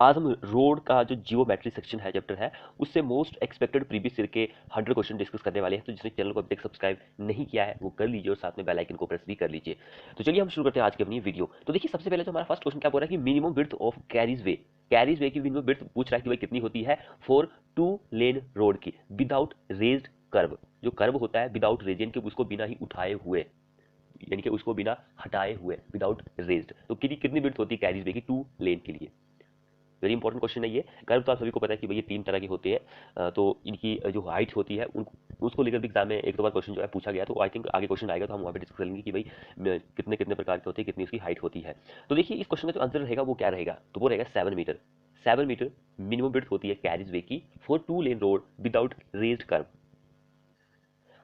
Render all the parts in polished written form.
आज हम रोड का जो जियोमेट्री सेक्शन है चैप्टर है उससे मोस्ट एक्सपेक्टेड प्रीवियस ईयर के 100 क्वेश्चन डिस्कस करने वाले हैं। तो जिसने चैनल को अभी तक सब्सक्राइब नहीं किया है वो कर लीजिए और साथ में बेल आइकन को प्रेस भी कर लीजिए। तो चलिए हम शुरू करते हैं आज की अपनी वीडियो। तो देखिए सबसे पहले तो हमारा फर्स्ट क्वेश्चन क्या बोल रहा है कि मिनिमम विड्थ ऑफ कैरीज वे की मिनिमम विड्थ पूछ रहा है कि भाई कितनी होती है फॉर 2 लेन रोड की विदाउट रेज्ड कर्व। जो कर्व होता है विदाउट रेज यानी कि उसको बिना ही उठाए हुए, यानी कि उसको बिना हटाए हुए विदाउट रेज्ड, तो कितनी विड्थ होती है कैरीज वे की 2 लेन के लिए। वेरी इंपॉर्टेंट क्वेश्चन है ये। कर्व तो आप सभी को पता है कि भाई ये 3 तरह के होते हैं। तो इनकी जो हाइट होती है उसको लेकर भी एग्जाम में एक दो बार क्वेश्चन जो है पूछा गया। तो आई थिंक आगे क्वेश्चन आएगा तो हम वहाँ पे डिस्कस करेंगे कि भाई कितने कितने प्रकार के होते हैं, कितनी उसकी हाइट होती है। तो देखिए इस क्वेश्चन का जो आंसर रहेगा वो क्या रहेगा, तो वो रहेगा 7 मीटर। 7 मीटर मिनिमम विड्थ होती है कैरिज वे की for 2 lane road without raised kerb.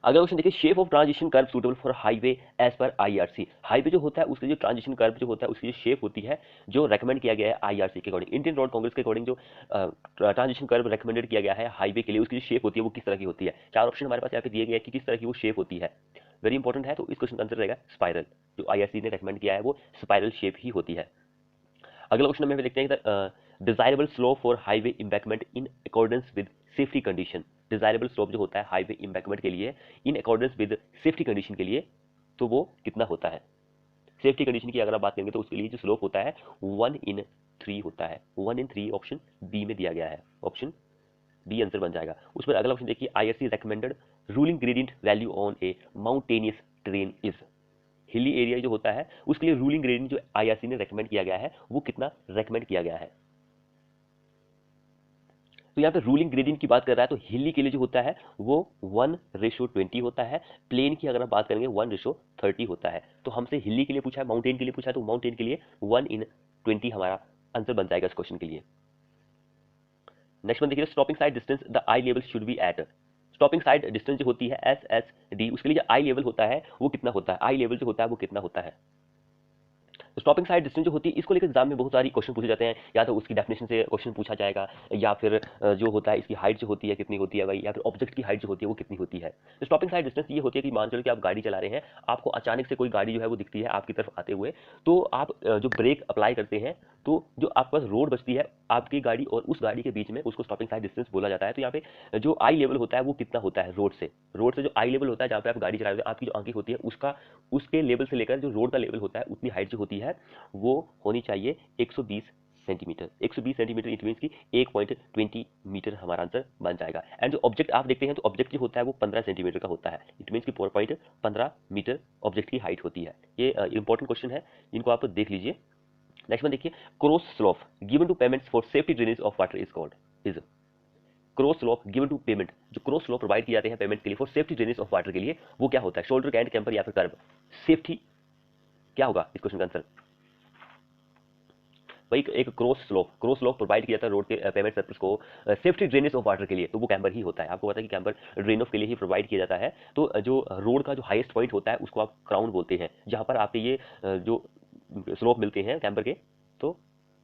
अगला क्वेश्चन देखिए, shape of transition curve suitable for highway as per IRC. Highway जो होता है उसके जो ट्रांजिशन कर्व जो होता है उसकी जो शेप होती है जो रेकमेंड किया गया है आईआरसी के अकॉर्डिंग, इंडियन रोड कांग्रेस के अकॉर्डिंग जो ट्रांजिशन कर्व रेकमेंडेड किया गया है हाईवे के लिए उसकी जो शेप होती है वो किस तरह की होती है। 4 ऑप्शन हमारे पास यहाँ पे दिए गए हैं कि किस तरह की वो शेप होती है। वेरी इंपॉर्टेंट है। तो इस क्वेश्चन का आंसर रहेगा स्पाइरल। जो आईआरसी ने रेकमेंड किया है वो स्पाइरल शेप ही होती है। अगला क्वेश्चन में देखते हैं desirable slope for highway embankment in accordance with safety condition. Desirable slope जो होता है हाईवे इम्बैकमेंट के लिए in accordance with safety condition के लिए तो वो कितना होता है। सेफ्टी कंडीशन की अगर आप बात करेंगे तो उसके लिए जो स्लोप होता है 1/3 होता है। 1/3 ऑप्शन बी में दिया गया है। ऑप्शन बी आंसर बन जाएगा। उस पर अगला ऑप्शन देखिए, IRC recommended ruling gradient value on A mountainous train is. Hilly area जो होता है उसके लिए रूलिंग ग्रेडियंट जो आईआरसी ने रेकमेंड किया गया है वो कितना रेकमेंड किया गया है। तो यहाँ पे रूलिंग ग्रेडियंट की बात कर रहा है तो हिली के लिए जो होता है वो 1:20 होता है। प्लेन की अगर आप बात करेंगे 1:30 होता है। तो हमसे हिली के लिए पूछा है, माउंटेन के लिए पूछा है, तो माउंटेन के लिए 1:20 हमारा आंसर बन जाएगा इस क्वेश्चन के लिए। नेक्स्ट वन देखिए, stopping sight distance the eye level should be at. Stopping sight distance जो होती है SSD उसके लिए जो आई लेवल होता है वो कितना होता है। आई लेवल जो होता है वो कितना होता है। स्टॉपिंग साइड डिस्टेंस जो होती है इसको लेकर एग्जाम में बहुत सारी क्वेश्चन पूछे जाते हैं। या तो उसकी डेफिनेशन से क्वेश्चन पूछा जाएगा या फिर जो होता है इसकी हाइट जो होती है कितनी होती है भाई, या फिर ऑब्जेक्ट की हाइट जो होती है वो कितनी होती है। तो स्टॉपिंग साइड डिस्टेंस ये होती है कि मान चलो कि आप गाड़ी चला रहे हैं, आपको अचानक से कोई गाड़ी जो है वो दिखती है आपकी तरफ आते हुए, तो आप जो ब्रेक अप्लाई करते हैं तो जो आपके पास रोड बचती है आपकी गाड़ी और उस गाड़ी के बीच में उसको स्टॉपिंग साइड डिस्टेंस बोला जाता है। तो यहाँ पे जो आई लेवल होता है वो कितना होता है रोड से जो आई लेवल होता है जहाँ पे आप गाड़ी चला रहे हो आपकी जो आंखें होती है उसका उसके लेवल से लेकर जो रोड का लेवल होता है उतनी हाइट जो होती है वो होनी चाहिए 120 सेंटीमीटर। 120 सेंटीमीटर इट मींस की 1.20 मीटर हमारा आंसर बन जाएगा। एंड जो ऑब्जेक्ट आप देखते हैं तो ऑब्जेक्ट जो होता है वो 15 सेंटीमीटर का होता है। इट मींस की 4.15 मीटर ऑब्जेक्ट की हाइट होती है। ये इंपॉर्टेंट क्वेश्चन है, इनको आप देख लीजिए। नेक्स्ट वन देखिए, cross slope given to pavements for safety drainage of water is called is. Cross slope given to pavement, जो क्रॉस स्लोप प्रोवाइड किए जाते हैं पेमेंट के लिए for safety drainage of water के लिए वो क्या होता है। शोल्डर, कैंट, कैंपर या फिर कर्व। सेफ्टी क्या होगा इस क्वेश्चन का आंसर। वही एक क्रॉस स्लोप प्रोवाइड किया था रोड के पेमेंट सर्विस को सेफ्टी ड्रेनेज ऑफ वाटर के लिए, तो वो कैंबर ही होता है। आपको पता है कि कैंबर ड्रेन ऑफ के लिए ही प्रोवाइड किया जाता है। तो जो रोड का जो हाईएस्ट पॉइंट होता है उसको आप क्राउन बोलते हैं, जहां पर आपके ये जो स्लोप मिलते हैं कैंबर के, तो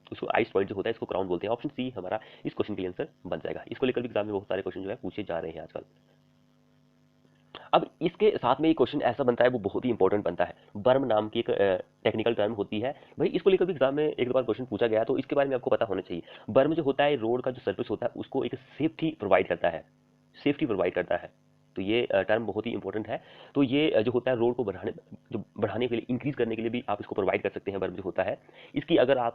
उसको हाईएस्ट पॉइंट जो होता है इसको क्राउन बोलते हैं। ऑप्शन सी हमारा इस क्वेश्चन के लिए आंसर बन जाएगा। इसको लेकर भी एग्जाम में बहुत सारे क्वेश्चन जो है पूछे जा रहे हैं आजकल। अब इसके साथ में एक क्वेश्चन ऐसा बनता है वो बहुत ही इंपॉर्टेंट बनता है। बर्म नाम की एक टेक्निकल टर्म होती है भाई, इसको लेकर भी एग्जाम में एक दो बार क्वेश्चन पूछा गया तो इसके बारे में आपको पता होना चाहिए। बर्म जो होता है रोड का जो सर्फेस होता है उसको एक सेफ्टी प्रोवाइड करता है, सेफ्टी प्रोवाइड करता है। तो ये टर्म बहुत ही इंपॉर्टेंट है। तो ये जो होता है रोड को बढ़ाने के लिए, इंक्रीज करने के लिए भी आप इसको प्रोवाइड कर सकते हैं। बर्म जो होता है इसकी अगर आप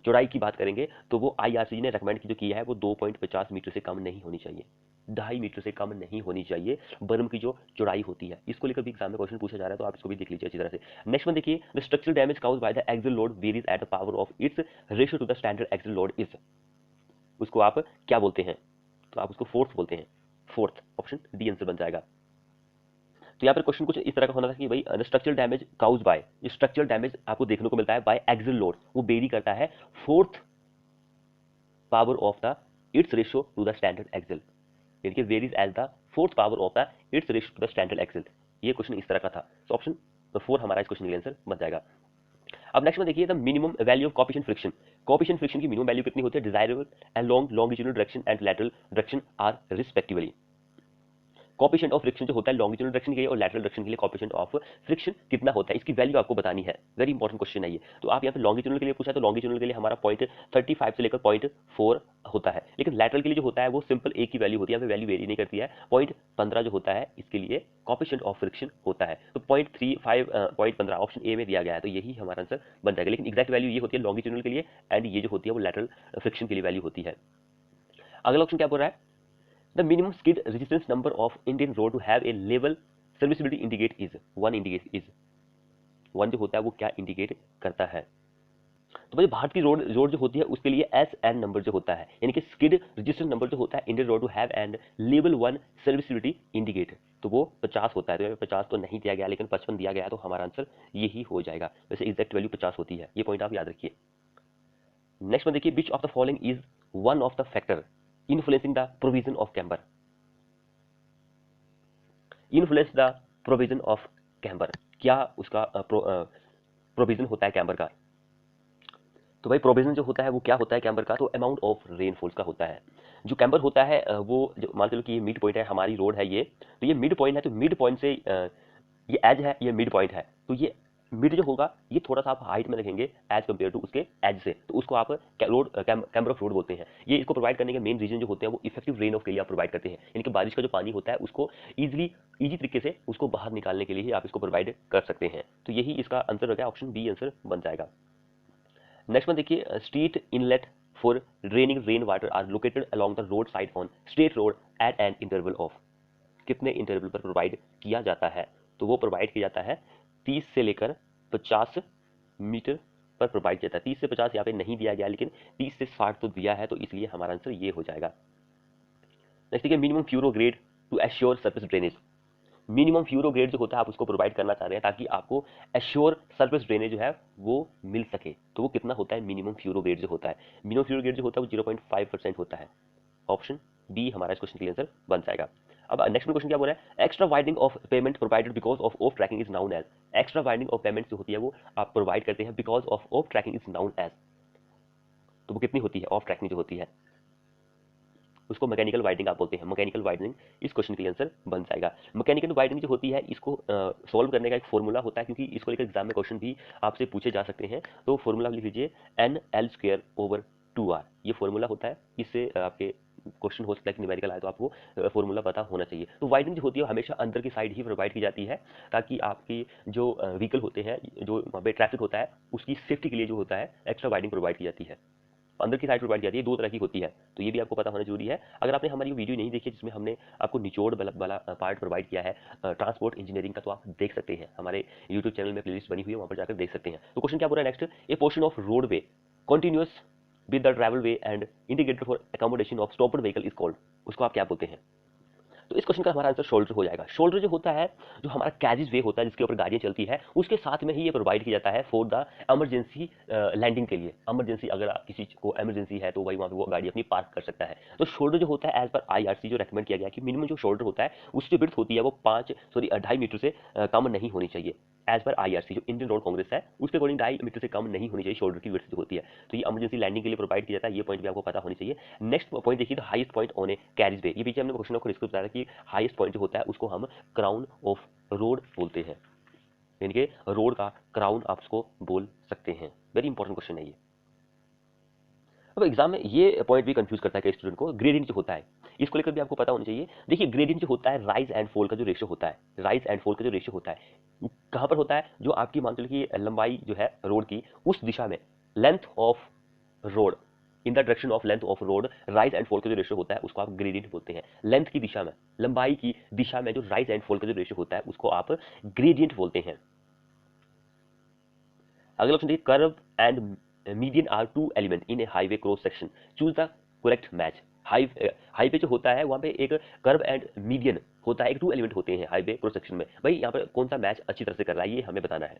चौड़ाई की बात करेंगे तो वो आईआरसी ने रेकमेंड जो किया है वो 2.50 मीटर से कम नहीं होनी चाहिए। 2.5 मीटर से कम नहीं होनी चाहिए बर्म की जो चौड़ाई होती है। इसको लेकर भी एग्जाम में क्वेश्चन पूछा जा रहा है तो आप इसको भी देख लीजिए अच्छी तरह से। नेक्स्ट वन देखिए, the structural damage caused by the axial load varies at the power of its ratio to the standard axial load is. उसको आप क्या बोलते हैं, तो आप उसको फोर्स बोलते हैं। फोर्थ ऑप्शन डी आंसर बन जाएगा। तो यहाँ पर क्वेश्चन कुछ इस तरह का होना था कि भाई structural damage caused by, structural damage आपको देखने को मिलता है बाय एक्सियल लोड, वो बेरी करता है fourth power of the its ratio to the standard axial, यानी कि varies as the fourth power of the its ratio to the standard axle. ये क्वेश्चन इस तरह का था। तो ऑप्शन 4 हमारा इस क्वेश्चन का आंसर बन जाएगा। अब नेक्स्ट में देखिए, the minimum value of coefficient friction. Coefficient friction की मिनिमम वैल्यू कितनी होती है। Desirable along longitudinal direction and lateral direction are respectively. Coefficient of friction जो होता है लॉन्गिट्यूडनल डायरेक्शन के लिए और लैटरल डायरेक्शन के लिए कोएफिशिएंट ऑफ फ्रिक्शन कितना होता है, इसकी वैल्यू आपको बतानी है। वेरी इंपॉर्टेंट क्वेश्चन है ये। तो आप यहाँ पे लॉन्गिट्यूडनल के लिए पूछा तो लॉन्गिट्यूडनल के लिए हमारा 0.35 से लेकर 0.4 होता है, लेकिन लैटरल के लिए जो होता है वो सिंपल एक ही वैल्यू होती है, यहाँ पे वैल्यू वेरी नहीं करती है। 0.15 जो होता है इसके लिए कोएफिशिएंट ऑफ फ्रिक्शन होता है। तो 0.35 0.15 ऑप्शन ए में दिया गया है, तो यही हमारा आंसर बन जाएगा। लेकिन एग्जैक्ट वैल्यू ये होती है लॉन्गिट्यूडनल के लिए, एंड ये जो होती है वो लैटरल फ्रिक्शन के लिए वैल्यू होती है। अगला ऑप्शन क्या बोल रहा है, the minimum skid resistance number of Indian road to have a level serviceability indicate is one जो होता है वो क्या इंडिकेट करता है। तो भाई भारत की रोड रोड जो होती है उसके लिए एस एन नंबर जो होता है, यानी कि स्किड रजिस्ट्रेशन नंबर जो होता है Indian road to have and level 1 serviceability indicate, तो वो 50 होता है। तो 50 तो नहीं दिया गया लेकिन 55 दिया गया, तो हमारा आंसर यही हो जाएगा। वैसे एग्जैक्ट वैल्यू 50 होती है, ये पॉइंट आप याद रखिए। नेक्स्ट में देखिए, विच of the following is one of the factor influencing the provision of camber. Influence the provision of camber, क्या उसका प्रोविजन होता है कैम्बर का। तो भाई प्रोविजन जो होता है वो क्या होता है कैम्बर का, तो अमाउंट ऑफ रेनफॉल्स का होता है। जो कैम्बर होता है वो मान लो कि ये मिड पॉइंट है, हमारी रोड है ये, तो ये मिड पॉइंट है, तो मिड पॉइंट से ये एज है, ये मिड पॉइंट है, तो ये मिड जो होगा ये थोड़ा सा आप हाइट में रखेंगे एज कम्पेयर टू उसके एज से, तो उसको आप रोड कैम्बर ऑफ रोड बोलते हैं। ये इसको प्रोवाइड करने के मेन रीजन जो होते हैं वो इफेक्टिव रेन ऑफ के लिए आप प्रोवाइड करते हैं, यानी कि बारिश का जो पानी होता है उसको इजी तरीके से उसको बाहर निकालने के लिए ही आप इसको प्रोवाइड कर सकते हैं। तो यही इसका आंसर हो गया, ऑप्शन बी आंसर बन जाएगा। नेक्स्ट में देखिए, street inlet for draining rain water are located along the road side on state road at an interval of, कितने इंटरवल पर प्रोवाइड किया जाता है। तो वो प्रोवाइड किया जाता है 30 से लेकर 50 मीटर पर प्रोवाइड किया जाता है। 30 से 50 यहाँ पे नहीं दिया गया, लेकिन 30 से 60 तो दिया है, तो इसलिए हमारा आंसर ये हो जाएगा। नेक्स्ट देखिए, minimum furrow grade two assure surface drainage. Minimum furrow grade जो होता है आप उसको प्रोवाइड करना चाह रहे हैं ताकि आपको एश्योर सरफेस ड्रेनेज जो है वो मिल सके, तो वो कितना होता है मिनिमम फ्यूरो ग्रेड जो होता है। मिनिमम फ्यूरो ग्रेड जो होता है वो 0.5% होता है। ऑप्शन बी हमारा इस क्वेश्चन के आंसर बन जाएगा। अब नेक्स्ट में क्वेश्चन क्या बोल रहा है, extra widening of pavement provided because of off tracking is known as. Extra widening of pavement जो होती है वो आप प्रोवाइड करते हैं because of tracking is known as, तो वो कितनी होती है ऑफ ट्रैकिंग जो होती है उसको मैकेनिकल वाइडनिंग आप बोलते हैं। मैकेनिकल वाइडनिंग इस क्वेश्चन के आंसर बन जाएगा। मैकेनिकल वाइडनिंग जो होती है इसको सॉल्व करने का एक फॉर्मूला होता है, क्योंकि इसको लेकर एग्जाम में क्वेश्चन भी आपसे पूछे जा सकते हैं। तो फॉर्मूला लिख लीजिए NL²/2R, ये फॉर्मूला होता है। इससे आपके क्वेश्चन हो सकता है कि न्यूमेरिकल आए तो आपको फॉर्मूला पता होना चाहिए। तो वाइडनिंग जो होती है हमेशा अंदर की साइड ही प्रोवाइड की जाती है, ताकि आपकी जो व्हीकल होते हैं, जो वहाँ पे ट्रैफिक होता है उसकी सेफ्टी के लिए जो होता है एक्स्ट्रा वाइडनिंग प्रोवाइड की जाती है। अंदर की साइड प्रोवाइड की जाती है, दो तरह की होती है, तो ये भी आपको पता होना जरूरी है। अगर आपने हमारी वीडियो नहीं देखी जिसमें हमने आपको निचोड़ वाला पार्ट प्रोवाइड किया है ट्रांसपोर्ट इंजीनियरिंग का, तो आप देख सकते हैं, हमारे यूट्यूब चैनल में प्लेलिस्ट बनी हुई है, वहाँ पर जाकर देख सकते हैं। तो क्वेश्चन क्या बोल रहा है next, A portion of road way continuous with the travel way and indicator for accommodation of stopped vehicle is called, उसको आप क्या बोलते हैं। तो इस क्वेश्चन का हमारा आंसर शोल्डर हो जाएगा। शोल्डर जो होता है, जो हमारा कैरिज वे होता है जिसके ऊपर गाड़ियां चलती है, उसके साथ में ही ये प्रोवाइड किया जाता है फॉर द इमरजेंसी लैंडिंग के लिए। इमरजेंसी अगर किसी को इमरजेंसी है तो वही वहाँ पे वो गाड़ी अपनी पार्क कर सकता है। तो शोल्डर जो होता है एज पर IRC जो रेकमेंड किया गया कि मिनिमम जो शोल्डर होता है उसकी जो विड्थ होती है वो 2.5 मीटर से कम नहीं होनी चाहिए। एज पर IRC जो इंडियन रोड कांग्रेस है उसके अकॉर्डिंग 2.5 मीटर से कम नहीं होनी चाहिए शोल्डर की विड्थ जो होती है। तो ये इमरजेंसी लैंडिंग के लिए प्रोवाइड किया जाता है, ये पॉइंट भी आपको पता होनी चाहिए। नेक्स्ट पॉइंट देखिए, highest point on a carriage way. ये पीछे हमने क्वेश्चन को डिस्कस बताया कि हाईएस्ट पॉइंट जो होता है उसको हम क्राउन ऑफ रोड बोलते हैं, यानी कि रोड का क्राउन आप उसको बोल सकते हैं। वेरी इंपॉर्टेंट क्वेश्चन है ये। अब एग्जाम में ये पॉइंट भी कंफ्यूज करता है कि स्टूडेंट को, ग्रेडियंट जो होता है इसको लेकर भी आपको पता होना चाहिए। देखिए ग्रेडियंट जो होता है राइज एंड फॉल का जो रेशियो होता है, राइज एंड फॉल का जो रेशियो होता है कहाँ पर होता है, जो आपकी मान लो कि लंबाई जो है रोड की उस दिशा में, length of road in the direction of length of road, rise and fall का जो रेशियो होता है उसको आप ग्रेडियंट बोलते हैं। लेंथ की दिशा में, लंबाई की दिशा में जो राइज एंड फॉल का जो रेशियो होता है उसको आप ग्रेडियंट बोलते हैं। अगला ऑप्शन देखिए, kerb and median are two element in a highway cross section, choose the correct match. Highway जो होता है वहां पे एक कर्व एंड मीडियन होता है, एक 2 एलिमेंट होते हैं हाईवे क्रॉस सेक्शन में। भाई यहाँ पर कौन सा मैच अच्छी तरह से कर रहा है ये हमें बताना है।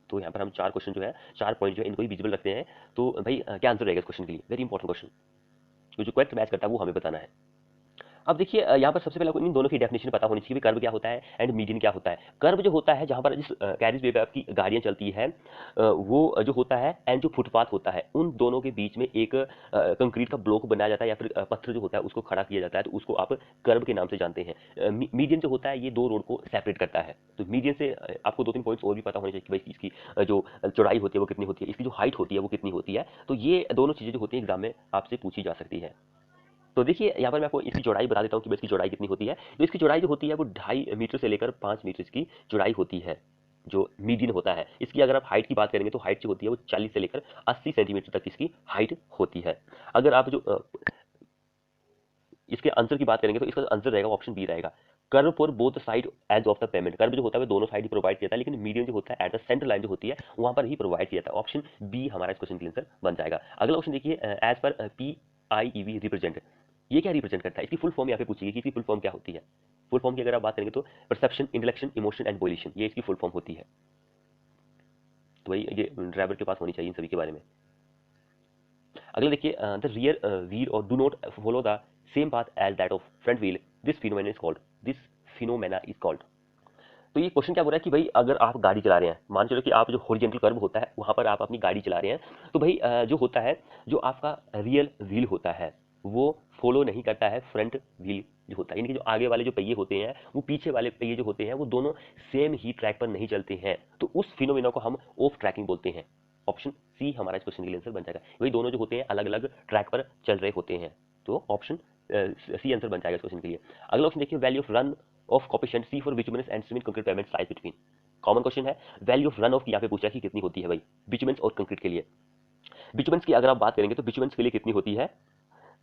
तो यहाँ पर हम 4 क्वेश्चन जो है, 4 पॉइंट जो है इनको ही विजिबल रखते हैं। तो भाई क्या आंसर रहेगा इस क्वेश्चन के लिए, वेरी इंपॉर्टेंट क्वेश्चन, जो करेक्ट मैच करता है वो हमें बताना है। अब देखिए यहाँ पर सबसे पहले आपको इन दोनों की डेफिनेशन पता होनी चाहिए, कर्व क्या होता है एंड मीडियन क्या होता है। कर्व जो होता है जहाँ पर जिस कैरिज वे पे आपकी गाड़ियाँ चलती हैं वो जो होता है, एंड जो फुटपाथ होता है, उन दोनों के बीच में एक कंक्रीट का ब्लॉक बनाया जाता है या फिर पत्थर जो होता है उसको खड़ा किया जाता है, तो उसको आप कर्व के नाम से जानते हैं। मीडियन जो होता है ये दो रोड को सेपरेट करता है। तो मीडियन से आपको 2-3 पॉइंट्स और भी पता होने चाहिए कि भाई इसकी जो चौड़ाई होती है वो कितनी होती है, इसकी जो हाइट होती है वो कितनी होती है। तो ये दोनों चीज़ें जो होती हैं एग्जाम में आपसे पूछी जा सकती है। तो देखिए यहाँ पर मैं आपको इसकी चौड़ाई बता देता हूँ कि इसकी चौड़ाई कितनी होती है। तो इसकी चौड़ाई जो होती है वो 2.5 मीटर से लेकर 5 मीटर की चौड़ाई होती है, जो मीडियन होता है। इसकी अगर आप हाइट की बात करेंगे तो हाइट जो होती है वो 40 से लेकर 80 सेंटीमीटर तक इसकी हाइट होती है। अगर आप जो इसके आंसर की बात करेंगे तो इसका आंसर रहेगा ऑप्शन बी रहेगा, kerb for both side edge of the pavement. Kerb जो होता है वो दोनों साइड ही प्रोवाइड किया जाता है, लेकिन मीडियन जो होता है एट द सेंटर लाइन जो होती है वहां पर ही प्रोवाइड किया जाता है। ऑप्शन बी हमारा इस क्वेश्चन का आंसर बन जाएगा। अगला क्वेश्चन देखिए, एज पर PIEV रिप्रेजेंट, ये क्या रिप्रेजेंट करता है, इसकी फुल फॉर्म यहाँ पे पूछिए कि इसकी फुल फॉर्म क्या होती है। फुल फॉर्म की अगर आप बात करेंगे तो परसेप्शन, इंटेलेक्शन, इमोशन एंड वॉल्यूशन, ये इसकी फुल फॉर्म होती है। तो वही ये ड्राइवर के पास होनी चाहिए इन सभी के बारे में। अगला देखिए, द रियर व्हील और do not follow the same path as that of front wheel, this phenomena is called, this phenomena is called. तो ये क्वेश्चन क्या बोल रहा है कि भाई अगर आप गाड़ी चला रहे हैं, मान चलो कि आप जो हॉरिजॉन्टल कर्व होता है वहां पर आप अपनी गाड़ी चला रहे हैं, तो भाई जो होता है, जो आपका रियल व्हील होता है वो फॉलो नहीं करता है फ्रंट व्हील जो होता है, यानी कि जो आगे वाले जो पहिए होते हैं वो पीछे वाले पहिए जो होते हैं वो दोनों सेम ही ट्रैक पर नहीं चलते हैं। तो उस फिनोमेना को हम ऑफ ट्रैकिंग बोलते हैं। ऑप्शन सी हमारा इस क्वेश्चन के लिए आंसर बन जाएगा। वही दोनों जो होते हैं अलग अलग ट्रैक पर चल रहे होते हैं, तो ऑप्शन सी आंसर बन जाएगा इस क्वेश्चन के लिए। अगला ऑप्शन देखिए, value of run off coefficient C for bituminous and cement concrete pavement size between. Common question है, वैल्यू ऑफ रन ऑफ यहाँ पे पूछा है कि कितनी होती है भाई बिटुमिनस और कंक्रीट के लिए। बिटुमिनस की अगर आप बात करेंगे तो बिटुमिनस के लिए कितनी होती है,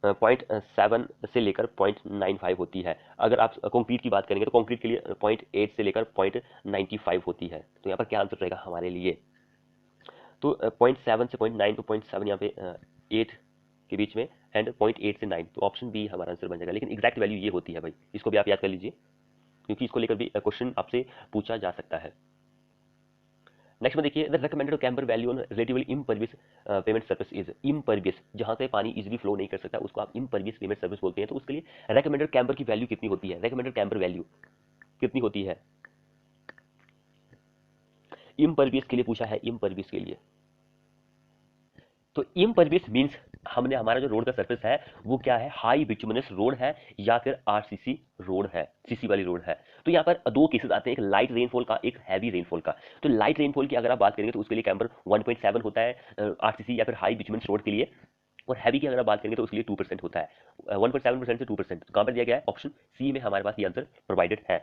0.7 से लेकर 0.95 होती है। अगर आप कंक्रीट की बात करेंगे तो कंक्रीट के लिए 0.8 से लेकर 0.95 होती है। तो यहाँ पर क्या आंसर रहेगा हमारे लिए, तो 0.7 से 0.9, तो 0.7 यहाँ पे 8 के बीच में, एंड 0.8 से 9, तो ऑप्शन बी हमारा आंसर बन जाएगा। लेकिन एग्जैक्ट वैल्यू ये होती है भाई, इसको भी आप याद कर लीजिए क्योंकि इसको लेकर भी क्वेश्चन आपसे पूछा जा सकता है। नेक्स्ट में देखिए, the recommended camber value on relatively impervious payment service is, impervious जहां से पानी इजीली फ्लो नहीं कर सकता उसको आप इम्परवियस पेमेंट सर्विस बोलते हैं। तो उसके लिए रिकमेंडेड कैम्बर की वैल्यू कितनी होती है, रिकमेंडेड कैम्बर वैल्यू कितनी होती है, इम्परवियस के लिए पूछा है, इम्परवियस के लिए। तो इम्परवियस मींस हमने हमारा जो रोड का सरफेस है वो क्या है, हाई बिटुमिनस रोड है या फिर RCC रोड है, सीसी वाली रोड है। तो यहाँ पर दो केसेस आते हैं, एक लाइट रेनफॉल का, एक हैवी रेनफॉल का। तो लाइट रेनफॉल की अगर आप बात करेंगे तो उसके लिए कैम्बर 1.7 होता है RCC या फिर हाई बिटुमिनस रोड के लिए, और हैवी की अगर आप बात करेंगे तो उसके लिए 2% होता है, 1.7% से 2%। तो कहाँ पर दिया गया है, ऑप्शन सी में हमारे पास ये आंसर प्रोवाइडेड है।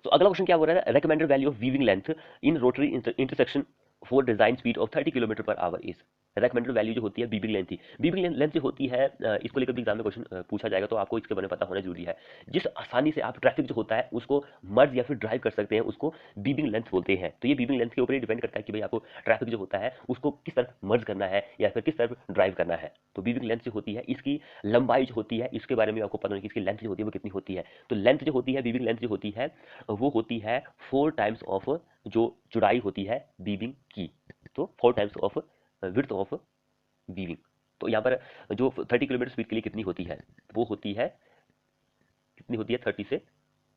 तो अगला क्वेश्चन क्या हो रहा है, recommended value of weaving length in rotary intersection for design speed of 30 kilometre per our is. Recommended value जो होती है बीबिंग लेंथ की, बीबिंग लेंथ जो होती है इसको लेकर भी एग्जाम में क्वेश्चन पूछा जाएगा, तो आपको इसके बारे में पता होना जरूरी है। जिस आसानी से आप ट्रैफिक जो होता है उसको मर्ज या फिर ड्राइव कर सकते हैं उसको बीबिंग लेंथ बोलते हैं। तो ये बीबिंग लेंथ के ऊपर ही डिपेंड करता है कि भाई आपको ट्रैफिक जो होता है उसको किस तरफ मर्ज करना है या फिर किस तरफ ड्राइव करना है। तो बीबिंग लेंथ जो होती है इसकी लंबाई जो होती है इसके बारे में आपको पता नहीं कि इसकी लेंथ जो होती है वो कितनी होती है। तो लेंथ जो होती है, बीबिंग लेंथ जो होती है वो होती है 4 टाइम्स ऑफ जो चौड़ाई होती है बीबिंग की, तो 4 times of width of weaving. तो यहाँ पर जो 30 किलोमीटर स्पीड के लिए कितनी होती है, वो होती है, कितनी होती है, 30 से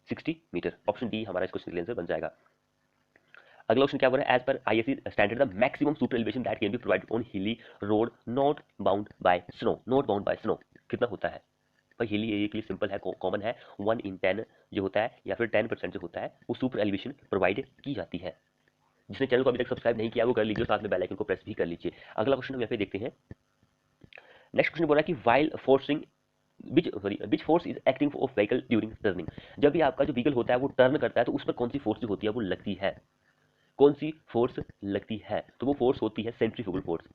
60 मीटर। ऑप्शन डी हमारा इस क्वेश्चन का आंसर बन जाएगा। अगला क्वेश्चन क्या बोल रहा है, as per ISC standard the maximum super elevation that can be provided on hilly road not bound by snow, not bound by snow कितना होता है भाई। हिली एरिया के लिए सिंपल है, कॉमन है, 1/10 जो होता है या फिर 10% जो होता है वो सुपर एलिवेशन प्रोवाइड की जाती है। जिसने चैनल को अभी तक सब्सक्राइब नहीं किया वो कर लीजिए, साथ में बेल आइकन को प्रेस भी कर लीजिए। अगला क्वेश्चन हम यहाँ पे देखते हैं। नेक्स्ट क्वेश्चन बोल रहा है कि while forcing which force is acting of vehicle during turning. जब भी आपका जो व्हीकल होता है वो टर्न करता है तो उस पर कौन सी फोर्स जो होती है वो लगती है, कौन सी फोर्स लगती है, तो वो फोर्स होती है सेंट्रीफ्यूगल फोर्स।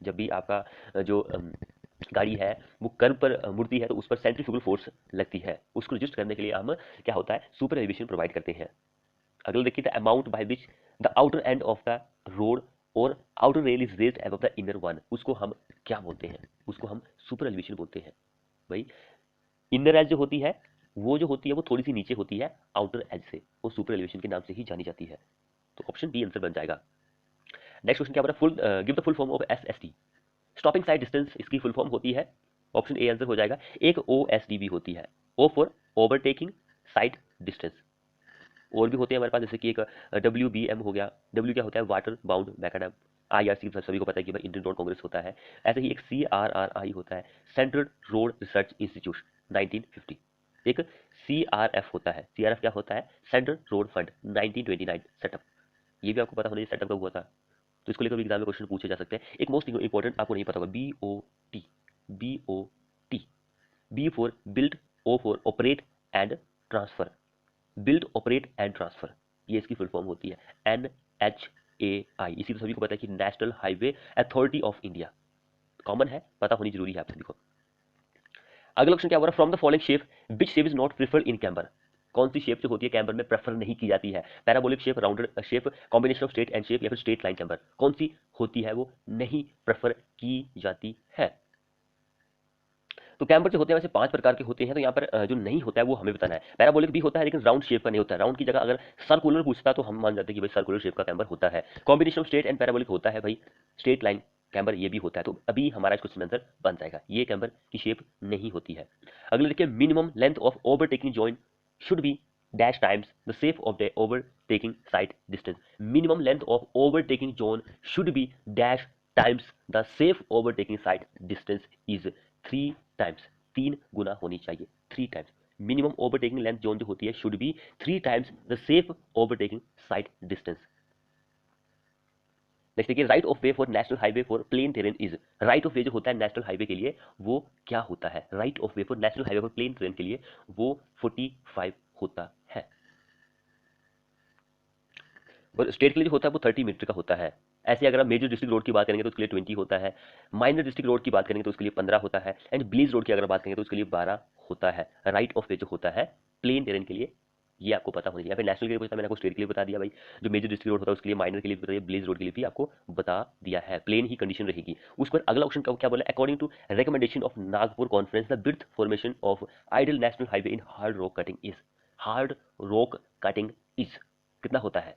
जब भी आपका जो गाड़ी है वो कर्व पर मुड़ती है तो उस पर सेंट्रीफ्यूगल फोर्स लगती है, उसको रजिस्ट करने के लिए हम क्या होता है सुपर एलिवेशन प्रोवाइड करते हैं। अगला देखिए, the amount by which the outer end of the road और outer rail is raised above the inner one, उसको हम क्या बोलते हैं, उसको हम सुपर एलिवेशन बोलते हैं। भाई इनर एज जो होती है वो जो होती है वो थोड़ी सी नीचे होती है आउटर एज से, वो सुपर एलिवेशन के नाम से ही जानी जाती है। तो ऑप्शन बी आंसर बन जाएगा। नेक्स्ट क्वेश्चन क्या बोला, full give the full form of SST। Stopping sight distance इसकी फुल फॉर्म होती है, ऑप्शन ए आंसर हो जाएगा। एक OSD भी होती है, O for overtaking side distance. और भी होते हैं हमारे पास, जैसे कि एक WBM हो गया। W क्या होता है? Water bound macadam. IRC सभी को पता है कि भाई इंडियन रोड कांग्रेस होता है। ऐसे ही एक CRRI होता है, सेंट्रल रोड रिसर्च इंस्टीट्यूट 1950। एक CRF होता है। CRF क्या होता है? Central road fund 1929 setup. ये भी आपको पता होना चाहिए सेटअप कब हुआ था, तो इसको लेकर भी एग्जाम में क्वेश्चन पूछे जा सकते हैं। एक मोस्ट इंपॉर्टेंट आपको नहीं पता होगा, BOT। BOT, B for build, O for operate and transfer. Build, operate and transfer, ये इसकी फुल फॉर्म होती है। NHAI। इसी तो सभी को पता है कि national highway authority of India. Common है, पता होनी जरूरी है आप सभी को। अगला क्वेश्चन क्या हो रहा है? From the following shape which shape is not preferred in camber. कौन सी शेप जो होती है कैम्बर में प्रेफर नहीं की जाती है? Parabolic shape, rounded shape, combination of straight and shape, या फिर स्ट्रेट लाइन कैम्बर। कौन सी होती है वो नहीं प्रेफर की जाती है? तो कैम्बर जो होते हैं वैसे 5 प्रकार के होते हैं, तो यहाँ पर जो नहीं होता है वो हमें बताना है। पैराबोलिक भी होता है लेकिन राउंड शेप का नहीं होता है। राउंड की जगह अगर सर्कुलर पूछता तो हम मान जाते हैं कि भाई सर्कुलर शेप का कैम्बर होता है। Combination of straight and parabolic होता है भाई, स्ट्रेट लाइन कैम्बर ये भी होता है। तो अभी हमारा इस क्वेश्चन आंसर बन जाएगा, ये कैम्बर की शेप नहीं होती है। अगले देखिए, minimum length of overtaking joint should be dash times the shape of the overtaking side distance. Minimum length of overtaking zone should be dash times the safe overtaking side distance is 3 times. 3 गुना होनी चाहिए, 3 times. Minimum overtaking length zone जो होती है should be 3 times the safe overtaking side distance. Next देखिए, right of way for national highway for plain terrain is. Right of way जो होता है नेशनल हाईवे के लिए वो क्या होता है? Right of way for national highway for plain terrain के लिए वो 45 होता है। और स्टेट के लिए जो होता है वो 30 मीटर का होता है। ऐसे अगर आप मेजर डिस्ट्रिक्ट रोड की बात करेंगे तो उसके लिए 20 होता है। माइनर डिस्ट्रिक्ट रोड की बात करेंगे तो उसके लिए 15 होता है। एंड ब्लीज रोड की अगर बात करेंगे तो उसके लिए 12 होता है। राइट ऑफ वे जो होता है प्लेन टेरेन के लिए, ये आपको पता होना चाहिए। फिर नेशनल के लिए पूछता है, मैंने आपको स्टेट के लिए बता दिया भाई। जो मेजर डिस्ट्रिक्ट रोड होता है उसके लिए, माइनर के लिए बताइए, ब्लीज रोड के लिए भी आपको बता दिया है। प्लेन ही कंडीशन रहेगी उस पर। अगला ऑप्शन क्या बोला? According to recommendation of Nagpur conference the birth formation of ideal national highway in hard rock cutting is. Hard rock cutting is कितना होता है?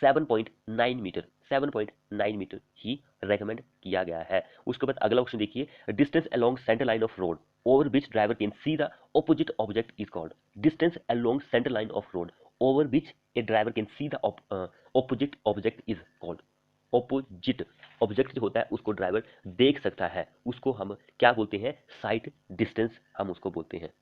7.9 मीटर। 7.9 मीटर ही रेकमेंड किया गया है। उसके बाद अगला ऑप्शन देखिए, distance along centre line of road over which driver can see the opposite object is called. Distance along centre line of road over which A driver can see the opposite object is called. Opposite object जो होता है उसको driver देख सकता है, उसको हम क्या बोलते हैं? साइट डिस्टेंस हम उसको बोलते हैं।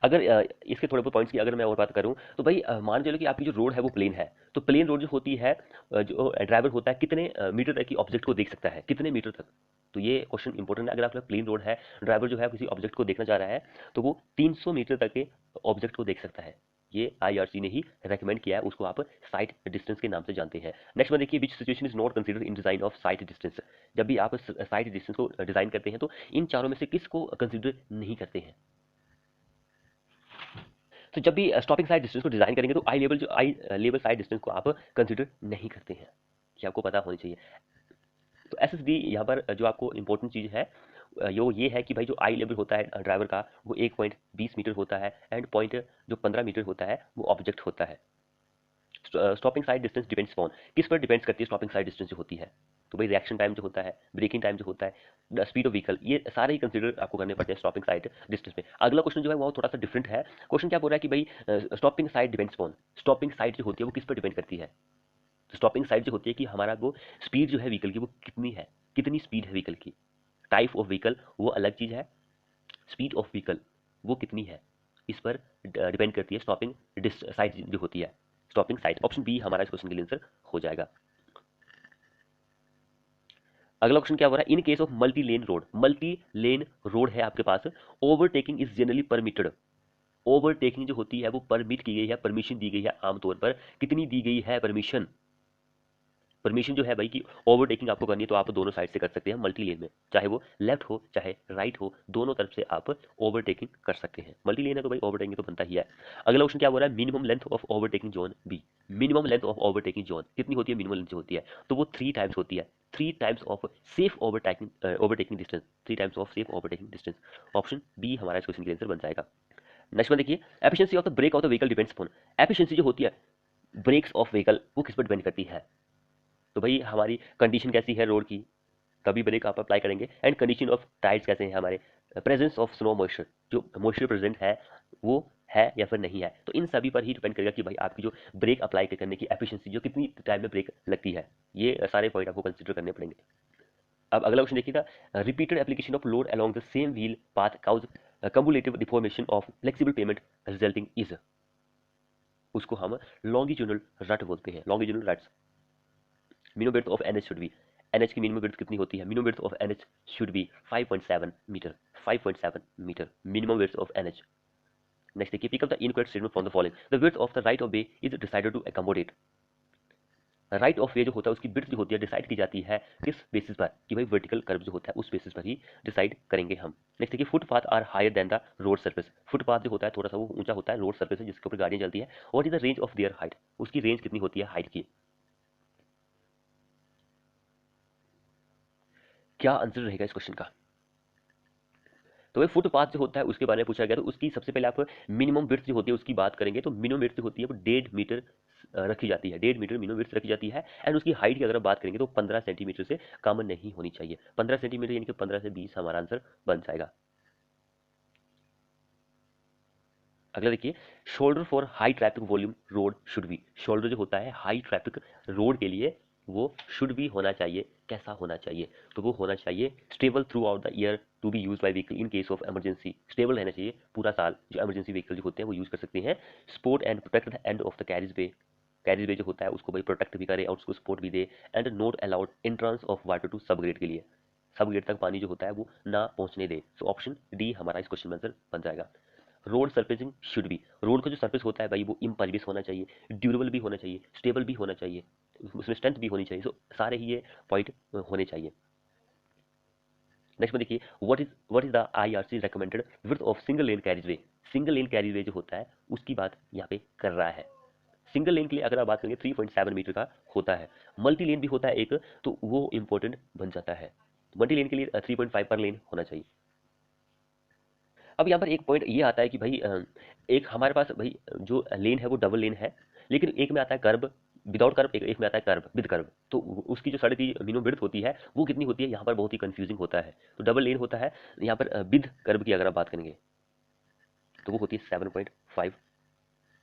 अगर इसके थोड़े बहुत पॉइंट्स की अगर मैं और बात करूं तो भाई मान चलो कि आपकी जो रोड है वो प्लेन है, तो प्लेन रोड जो होती है जो ड्राइवर होता है कितने मीटर तक की ऑब्जेक्ट को देख सकता है, कितने मीटर तक? तो ये क्वेश्चन इंपॉर्टेंट है। अगर आपका प्लेन रोड है, ड्राइवर जो है किसी ऑब्जेक्ट को देखना चाह रहा है तो वो 300 मीटर तक के ऑब्जेक्ट को देख सकता है। ये IRC ने ही रेकमेंड किया है, उसको आप साइट डिस्टेंस के नाम से जानते हैं। नेक्स्ट में देखिए, विच situation is not considered in design of site distance. जब भी आप साइट डिस्टेंस को डिजाइन करते हैं तो इन चारों में से किसको कंसीडर नहीं करते हैं? तो जब भी स्टॉपिंग साइड डिस्टेंस को डिजाइन करेंगे तो आई लेवल साइड डिस्टेंस को आप कंसीडर नहीं करते हैं, ये आपको पता होनी चाहिए। तो SSD यहाँ पर जो आपको इंपॉर्टेंट चीज़ है ये है कि भाई जो आई लेवल होता है ड्राइवर का वो 1.20 मीटर होता है, एंड पॉइंट जो 15 मीटर होता है वो ऑब्जेक्ट होता है। Stopping sight distance depends on, किस पर डिपेंड्स करती है स्टॉपिंग साइड डिस्टेंस जो होती है? तो भाई रिएक्शन टाइम जो होता है, ब्रेकिंग टाइम जो होता है, द स्पीड ऑफ व्हीकल, ये सारे ही कंसीडर आपको करने पड़ते हैं स्टॉपिंग साइड डिस्टेंस में। अगला क्वेश्चन जो है वो थोड़ा सा डिफरेंट है। क्वेश्चन क्या बोल रहा है कि भाई stopping side depends on, stopping side जो होती है वो किस पर डिपेंड करती है? स्टॉपिंग साइड जो होती है कि हमारा वो स्पीड जो है व्हीकल की वो कितनी है, कितनी स्पीड है व्हीकल की। टाइप ऑफ व्हीकल वो अलग चीज़ है, स्पीड ऑफ व्हीकल वो कितनी है, इस पर डिपेंड करती है स्टॉपिंग साइड जो होती है। स्टॉपिंग साइड, ऑप्शन बी हमारा इस क्वेश्चन के लिए आंसर हो जाएगा। अगला क्वेश्चन क्या हो रहा है? In case of multi lane road है आपके पास, overtaking is generally permitted. Overtaking जो होती है वो परमिट की गई है, परमिशन दी गई है आमतौर पर। कितनी दी गई है परमिशन? परमिशन जो है भाई कि ओवरटेकिंग आपको करनी है तो आप दोनों साइड से कर सकते हैं मल्टी लेन में, चाहे वो लेफ्ट हो चाहे राइट हो, दोनों तरफ से आप ओवरटेकिंग कर सकते हैं। मल्टी लेन है तो भाई ओवरटेकिंग तो बनता ही है। अगला क्वेश्चन क्या बोल रहा है? Minimum length of overtaking zone B. Minimum length of overtaking zone कितनी होती है? मिनिमम लेंथ जो होती है तो वो 3 टाइम्स होती है। 3 times of safe overtaking distance, 3 times of safe overtaking distance. Option B हमारा इस क्वेश्चन का आंसर बन जाएगा। नेक्स्ट में देखिए, efficiency of the brake of the vehicle depends upon. Efficiency जो होती है ब्रेक्स ऑफ व्हीकल वो किस पर डिपेंड करती है? तो भाई हमारी कंडीशन कैसी है रोड की, तभी ब्रेक आप अप्लाई करेंगे। एंड कंडीशन ऑफ टायर्स कैसे हैं हमारे, प्रेजेंस ऑफ स्नो मॉइस्चर, जो मॉइस्चर प्रेजेंट है वो है या फिर नहीं है। तो इन सभी पर ही डिपेंड करेगा कि भाई आपकी जो ब्रेक अप्लाई करने की एफिशिएंसी, जो कितनी टाइम में ब्रेक लगती है, ये सारे पॉइंट आपको कंसिडर करने पड़ेंगे। अब अगला क्वेश्चन देखिएगा, repeated application of load along the same wheel path cause cumulative deformation of flexible pavement resulting is, उसको हम लॉन्गिट्यूडनल रट बोलते हैं, longitudinal ruts. Minimum width of NH should be, NH की मिनिमम विड्थ कितनी होती है? Minimum width of NH should be 5.7 meter, 5.7 meter minimum width of NH. Next देखिए, pick up the incorrect statement from the following, the width of the right of way is decided to accommodate, right of way जो होता है उसकी width जो होती है decide की जाती है किस बेसिस पर, कि भाई वर्टिकल कर्व जो होता है उस बेसिस पर ही डिसाइड करेंगे हम। नेक्स्ट देखिए, footpath are higher than the road surface, footpath जो होता है थोड़ा सा वो ऊंचा होता है रोड सरफेस से जिसके ऊपर गाड़ियां चलती है। What is the range of their height, उसकी रेंज कितनी होती है हाइट की? क्या आंसर रहेगा इस क्वेश्चन का? तो भाई फुटपाथ जो होता है उसके बारे में पूछा गया, तो उसकी सबसे पहले आप मिनिमम विड्थ जो होती है उसकी बात करेंगे। तो मिनिमम विड्थ जो होती है वो 1.5 मीटर रखी जाती है, 1.5 मीटर मिनिमम विड्थ रखी जाती है। एंड उसकी हाइट की अगर आप बात करेंगे तो 15 सेंटीमीटर से कम नहीं होनी चाहिए, 15 सेंटीमीटर यानी कि 15 से 20 हमारा आंसर बन जाएगा। अगला देखिए, shoulder for high traffic volume road should be, shoulder जो होता है हाई ट्रैफिक रोड के लिए वो शुड भी होना चाहिए। कैसा होना चाहिए? तो वो होना चाहिए stable throughout the year to be use by vehicle in case of emergency, stable रहना चाहिए पूरा साल, जो इमरजेंसी व्हीकल जो होते हैं वो यूज कर सकते हैं। Support and protect the end of the carriage way, carriage way जो होता है उसको भाई प्रोटेक्ट भी करे और उसको सपोर्ट भी दे। And not allowed entrance of water to sub grade, के लिए सब ग्रेड तक पानी जो होता है वो ना पहुंचने दे। सो ऑप्शन डी हमारा इस क्वेश्चन में आंसर बन जाएगा। Road surfacing should be, road का जो सरफेस होता है भाई वो इम्परवियस होना चाहिए, ड्यूरेबल भी होना चाहिए, स्टेबल भी होना चाहिए, उसमें स्ट्रेंथ भी होनी चाहिए। सो सारे ही ये पॉइंट होने चाहिए। नेक्स्ट में देखिए, what is the IRC recommended width of single lane carriage way, single lane carriage way जो होता है उसकी बात यहाँ पे कर रहा है। सिंगल लेन के लिए अगर आप बात करेंगे 3.7 मीटर का होता है। मल्टी लेन भी होता है एक, तो वो इंपॉर्टेंट बन जाता है। मल्टी लेन के लिए 3.5 पर लेन होना चाहिए। अब यहाँ पर एक पॉइंट ये आता है कि भाई एक हमारे पास भाई जो लेन है वो डबल लेन है, लेकिन एक में आता है कर्व विदाउट कर्व, एक में आता है कर्व विद कर्व। तो उसकी जो साढ़े तीन मिनिमम विड्थ होती है वो कितनी होती है, यहाँ पर बहुत ही कंफ्यूजिंग होता है। तो डबल लेन होता है, यहाँ पर विद कर्व की अगर आप बात करेंगे तो वो होती है 7.5,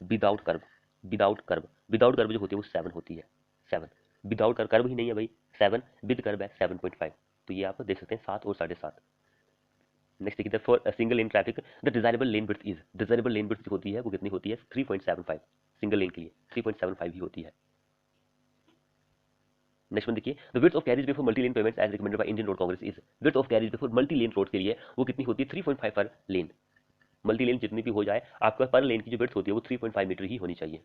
without curve, without curve, without curve जो होती है वो 7 होती है, 7। विदाउट कर्व, कर्व ही नहीं है भाई 7, विद कर्व है 7.5। तो ये आप देख सकते हैं 7 और 7.5। नेक्स्ट देखिए, for single lane traffic the desirable lane width is, desirable lane width होती है वो कितनी होती है 3.75, सिंगल लेन के लिए 3.75 ही होती है। नेक्स्ट वन देखिए, the width of carriage way for multi lane pavements as recommended by Indian Road Congress is, width of carriage way for multi lane road के लिए वो कितनी होती है 3.5 पर लेन। मल्टी लेन जितनी भी हो जाए आपका पर लेन की जो विड्थ होती है वो 3.5 मीटर ही होनी चाहिए।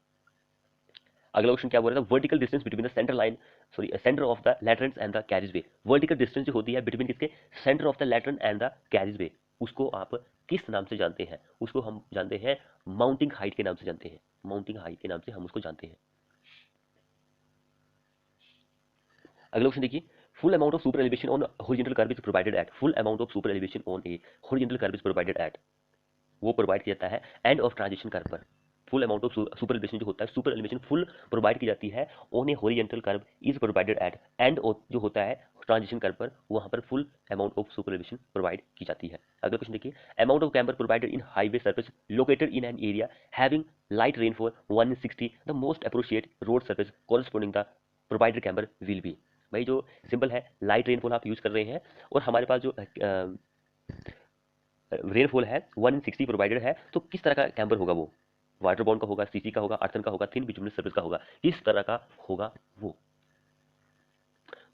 अगला क्वेश्चन क्या बोल रहा था, vertical distance between the centre line, sorry centre of the lanterns and the carriage way, vertical distance जो होती है बिटवीन किसके, centre of the lantern and the carriage way, उसको आप किस नाम से जानते हैं? उसको हम जानते हैं माउंटिंग हाइट के नाम से जानते हैं, माउंटिंग हाइट के नाम से हम उसको जानते हैं। अगला क्वेश्चन देखिए, full amount of super elevation on horizontal curve is provided eight, full amount of super elevation on A horizontal curve is provided eight, वो प्रोवाइड किया जाता है एंड ऑफ ट्रांजिशन कर्व पर। Full amount of super elevation जो होता है, super elevation full provide की जाती है on A horizontal curve is provided eight and जो होता है ट्रांजिशन कर्व पर, वहां पर full amount of super elevation provide की जाती है। अगला क्वेश्चन देखिए, amount of camber provided in highway surface located in an area having light rainfall 160, the most appropriate road surface corresponding the provided camber will be. भाई जो symbol है light rainfall आप use कर रहे हैं और हमारे पास जो रेनफॉल है 160 प्रोवाइडेड है, तो किस तरह का कैम्बर होगा वो? वाटर बॉन्ड का होगा, सीसी का होगा, अर्थन का होगा, थिन बिटुमिनस सर्फेस का होगा, किस तरह का होगा वो?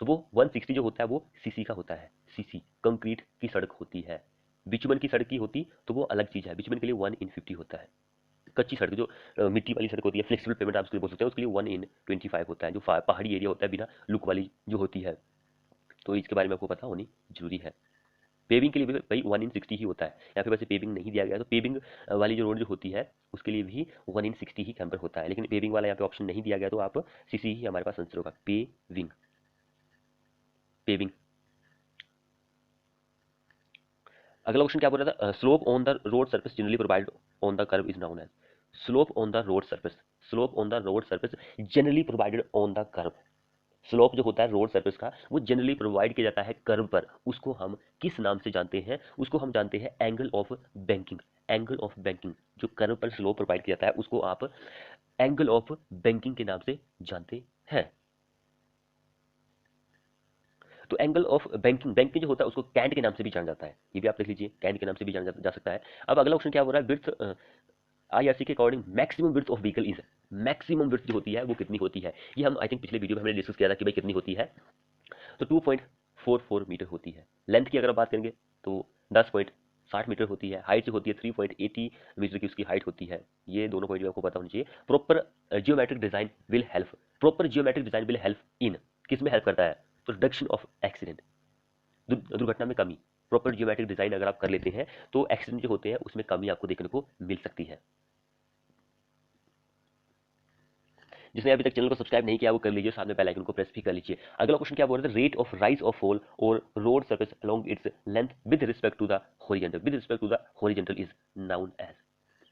तो वो 160 जो होता है वो सीसी का होता है, सीसी कंक्रीट की सड़क होती है। बिचुमन की सड़क की होती तो वो अलग चीज है, बिचुमन के लिए 1/50 होता है। कच्ची सड़क जो मिट्टी वाली सड़क होती है, फ्लेक्सिबल पेमेंट आप उसके लिए बोल सकते हैं, उसके लिए 1/25 होता है। जो पहाड़ी एरिया होता है बिना लुक वाली जो होती है, तो इसके बारे में आपको पता होनी जरूरी है। पेविंग के लिए भी भाई 1/60 ही होता है, यहाँ पे वैसे पेविंग नहीं दिया गया, तो पेविंग वाली जो रोड जो होती है उसके लिए भी 1/60 ही कैम्पर होता है, लेकिन पेविंग वाला यहाँ पे ऑप्शन नहीं दिया गया, तो आप सीसी ही हमारे पास आंसर होगा, पेविंग, पेविंग। अगला क्वेश्चन क्या बोल रहा था, slope on the road surface generally provided on the curve is known as, slope on the road surface, slope on the road surface generally provided on the curve, slope जो होता है road surface का वो generally provide किया जाता है curve पर, उसको हम किस नाम से जानते हैं? उसको हम जानते हैं angle of banking. Angle of banking, जो कर्व पर स्लोप प्रोवाइड किया जाता है उसको आप एंगल ऑफ बैंकिंग के नाम से जानते हैं। तो एंगल ऑफ बैंकिंग, बैंकिंग जो होता है उसको कैंट के नाम से भी जाना जाता है, ये भी आप लिख लीजिए, कैंट के नाम से भी जाना जा सकता है। अब अगला क्वेश्चन क्या हो रहा है, विड्थ आईआरसी के according maximum width of vehicle is, maximum width जो होती है वो कितनी होती है? ये हम आई थिंक पिछले वीडियो में हमने डिस्कस किया था कि भाई कितनी होती है। तो 2.44 मीटर होती है। लेंथ की अगर बात करेंगे तो 10.60 मीटर होती है। हाइट जो होती है 3.80 मीटर की उसकी हाइट होती है। ये दोनों पॉइंट आपको पता होना चाहिए। Proper geometric design will help, proper geometric design will help in, किस में हेल्प करता है? रिडक्शन ऑफ एक्सीडेंट, दुर्घटना में कमी। प्रॉपर जियोमेट्रिक डिजाइन अगर आप कर लेते हैं तो एक्सीडेंट जो होते हैं उसमें कमी आपको देखने को मिल सकती है। जिसने अभी तक चैनल को सब्सक्राइब नहीं किया वो कर लीजिए, साथ में बेल आइकन को प्रेस भी कर लीजिए। अगला क्वेश्चन क्या बोल रहा है, रेट ऑफ राइज और फॉल और road surface along its length with respect to the horizontal, with respect to the horizontal is known as,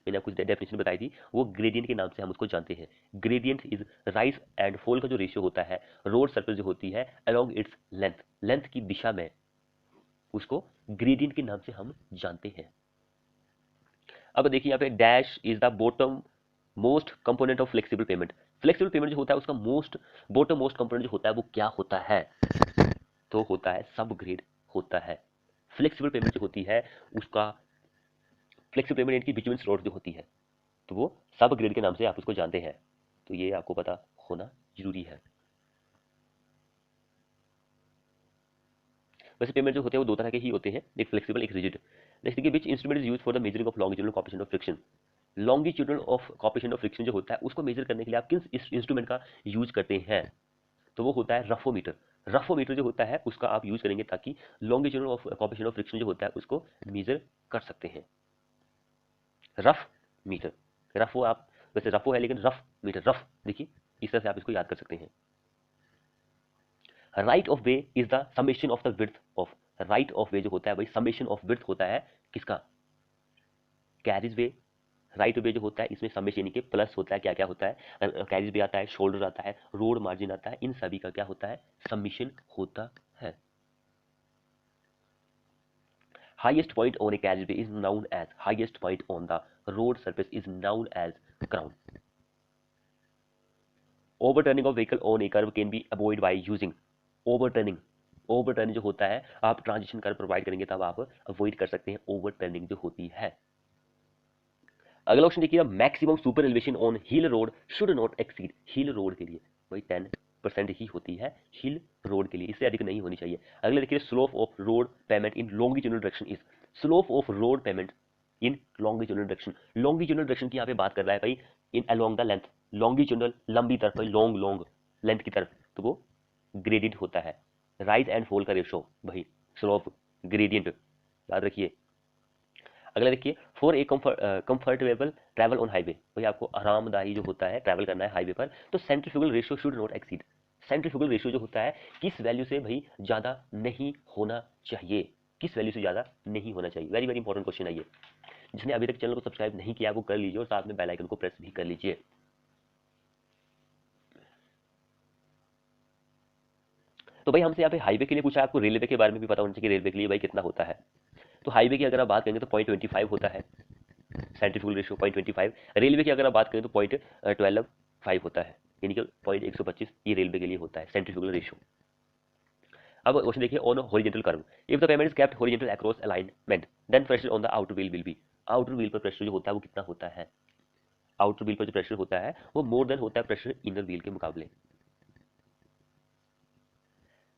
मैंने आपको डेफिनेशन बताई थी, वो ग्रेडियंट के नाम से हम उसको जानते हैं। Gradient is rise and fall का जो रेशियो होता है रोड सरफेस जो होती है अलोंग इट्स लेंथ, लेंथ की दिशा में, उसको ग्रेडियंट के नाम से हम जानते हैं। अब देखिए यहाँ पे dash is the bottom most component of flexible payment. Flexible pavement जो होता है उसका बॉटम मोस्ट कंपोनेंट जो होता है वो क्या होता है? तो होता है सब ग्रेड होता है। फ्लेक्सिबल पेमेंट जो होती है उसका, फ्लेक्सिबल पेमेंट इनकी बिटवीन स्लॉट जो होती है तो वो सब ग्रेड के नाम से आप उसको जानते हैं। तो ये आपको पता होना जरूरी है। वैसे पेमेंट जो होते हैं वो दो तरह के ही होते हैं, एक फ्लेक्सिबल एक रिजिड। नेक्स्ट देखिए, which instrument is used for the measuring of longitudinal coefficient of friction. Longitudinal of coefficient of friction जो होता है उसको मेजर करने के लिए आप किस इंस्ट्रूमेंट का यूज करते हैं? तो वो होता है रफोमीटर। रफोमीटर जो होता है उसका आप यूज करेंगे ताकि longitudinal of coefficient of friction जो होता है उसको मेजर कर सकते हैं। रफ मीटर, रफो आप वैसे रफो है लेकिन रफ मीटर, रफ देखिए इस तरह से आप इसको याद कर सकते हैं। Right of way is the summation of the width of, right of way जो होता है भाई समेशन ऑफ विड्थ होता है किसका? कैरिज वे। राइट वे जो होता है इसमें समेशन यानी कि प्लस होता है, क्या क्या होता है? कैरिज वे आता है, शोल्डर आता है, रोड मार्जिन आता है, इन सभी का क्या होता है? समेशन होता है। Highest point on a carriage way is known as, highest point on the road surface is known as crown. Overturning of vehicle on a curve can be avoid by using overturning. Overturning जो होता है आप transition curve provide करेंगे तब आप avoid कर सकते हैं ओवरटर्निंग जो होती है। अगला ऑप्शन देखिए, maximum super elevation on hill road should not exceed, hill road के लिए वही 10% ही होती है हिल रोड के लिए, इससे अधिक नहीं होनी चाहिए। अगला देखिए, slope of road payment in longitudinal direction is, slope of road payment in longitudinal direction, longitudinal direction की यहाँ पे बात कर रहा है भाई, इन अलोंग द लेंथ, लॉन्गिट्यूडनल लंबी तरफ भाई, लॉन्ग लॉन्ग लेंथ की तरफ, तो वो ग्रेडियंट होता है। राइज एंड फॉल का रेशो भाई स्लोप ग्रेडियंट याद रखिए। अगला देखिए, for a comfortable travel on highway, भाई आपको आरामदायी जो होता है ट्रैवल करना है हाईवे पर, तो centrifugal ratio should not exceed, centrifugal ratio जो होता है किस वैल्यू से भाई ज्यादा नहीं होना चाहिए? किस वैल्यू से ज्यादा नहीं होना चाहिए? वेरी वेरी इंपॉर्टेंट क्वेश्चन है ये। जिसने अभी तक चैनल को सब्सक्राइब नहीं किया वो कर लीजिए और साथ में बेल आइकन को प्रेस भी कर लीजिए। तो भाई हमसे यहाँ पे हाईवे के लिए पूछा है, आपको रेलवे के बारे में भी पता होना चाहिए कि रेलवे के लिए भाई कितना होता है। तो हाईवे की अगर आप बात करेंगे तो 0.25 होता है सेंट्रीफ्यूगल रेशियो, 0.25। रेलवे की अगर आप बात करें तो 0.125 होता है, यानी कि 0.125 ये रेलवे के लिए होता है सेंट्रीफ्यूगल रेशियो। अब क्वेश्चन देखिए, on horizontal curve if the pavement is kept horizontal across alignment then pressure on the outer wheel will be, outer wheel पर प्रेशर जो होता है वो कितना होता है? आउटर व्हील पर जो प्रेशर होता है वो मोर देन होता है प्रेशर इनर व्हील के मुकाबले।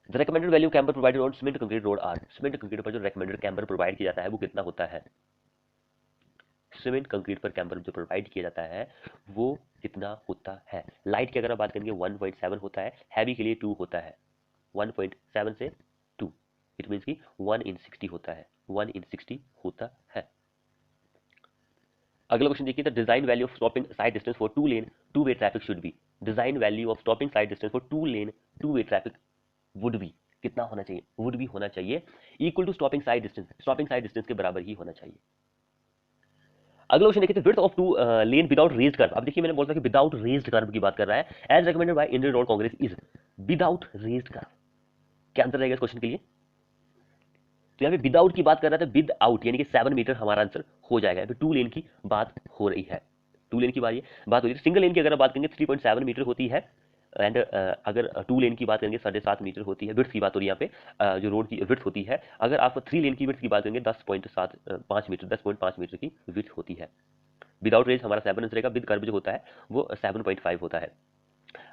The recommended value camber provided on cement concrete road are, cement concrete पर जो रिकमेंडेड कैम्बर प्रोवाइड किया जाता है वो कितना होता है? सीमेंट कंक्रीट पर कैम्बर जो प्रोवाइड किया जाता है वो कितना होता है? लाइट की अगर आप बात करेंगे 1.7 होता है, हैवी के लिए 2 होता है, 1.7 से 2, इट मीन्स कि 1 इन 60 होता है, 1 इन 60 होता है। अगला क्वेश्चन देखिए, the design value of stopping sight distance for two way traffic should be, design value of stopping sight distance for two way traffic would be, कितना होना चाहिए? वुड भी होना चाहिए equal to stopping sight distance, stopping sight distance के बराबर ही होना चाहिए। अगला क्वेश्चन देखिए, width of two lane without raised curve. अब देखिए मैंने बोला था कि विदाउट रेज्ड कर्व की बात कर रहा है, as recommended by Indian Road Congress is without raised curve. क्या आंसर रहेगा इस क्वेश्चन के लिए? तो यहाँ पे विदाउट की बात कर रहा था, विद आउट यानी कि 7 मीटर हमारा आंसर हो जाएगा। यहाँ पे 2 लेन की बात हो रही है, 2 लेन की बात हो रही है। सिंगल लेन की अगर बात करेंगे 3.7 मीटर होती है, एंड अगर 2 लेन की बात करेंगे 7.5 मीटर होती है। विड्थ की बात हो रही है यहाँ पे, जो रोड की विड्थ होती है। अगर आप 3 लेन की विड्थ की बात करेंगे 10.5 मीटर, 10.5 मीटर की विड्थ होती है। विदाउट रेंज हमारा 7 आंसर रहेगा, विद कर्व जो होता है वो 7.5 होता है।